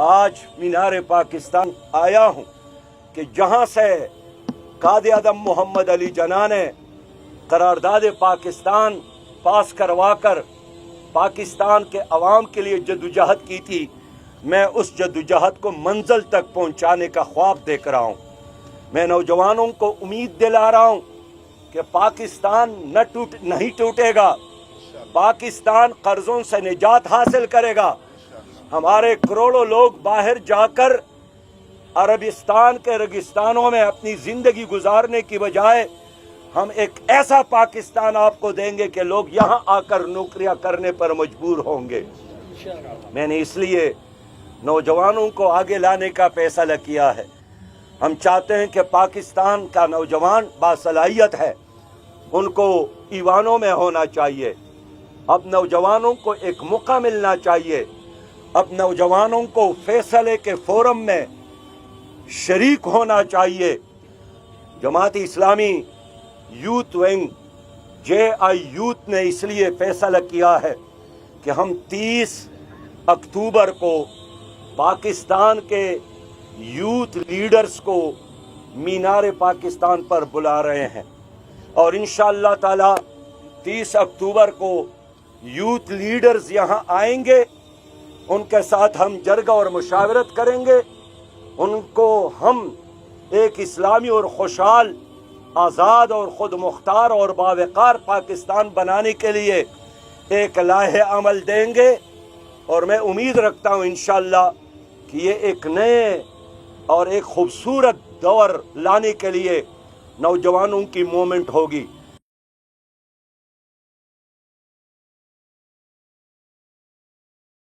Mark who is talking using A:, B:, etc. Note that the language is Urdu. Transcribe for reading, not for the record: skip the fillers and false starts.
A: آج مینار پاکستان آیا ہوں کہ جہاں سے قائد اعظم محمد علی جناح نے قرارداد پاکستان پاس کروا کر پاکستان کے عوام کے لیے جدوجہد کی تھی، میں اس جدوجہد کو منزل تک پہنچانے کا خواب دیکھ رہا ہوں۔ میں نوجوانوں کو امید دلا رہا ہوں کہ پاکستان نہیں ٹوٹے گا، پاکستان قرضوں سے نجات حاصل کرے گا۔ ہمارے کروڑوں لوگ باہر جا کر عربستان کے ریگستانوں میں اپنی زندگی گزارنے کی بجائے ہم ایک ایسا پاکستان آپ کو دیں گے کہ لوگ یہاں آ کر نوکریاں کرنے پر مجبور ہوں گے۔ میں نے اس لیے نوجوانوں کو آگے لانے کا فیصلہ کیا ہے۔ ہم چاہتے ہیں کہ پاکستان کا نوجوان باصلاحیت ہے، ان کو ایوانوں میں ہونا چاہیے۔ اب نوجوانوں کو ایک موقع ملنا چاہیے، اب نوجوانوں کو فیصلے کے فورم میں شریک ہونا چاہیے۔ Jamaat Islami youth wing JI youth نے اس لیے فیصلہ کیا ہے کہ ہم 30 اکتوبر کو پاکستان کے یوتھ لیڈرز کو مینار پاکستان پر بلا رہے ہیں، اور انشاءاللہ تعالی 30 اکتوبر کو یوتھ لیڈرز یہاں آئیں گے، ان کے ساتھ ہم جرگہ اور مشاورت کریں گے، ان کو ہم ایک اسلامی اور خوشحال، آزاد اور خود مختار اور باوقار پاکستان بنانے کے لیے ایک لائحہ عمل دیں گے، اور میں امید رکھتا ہوں انشاءاللہ کہ یہ ایک نئے اور ایک خوبصورت دور لانے کے لیے نوجوانوں کی مومنٹ ہوگی۔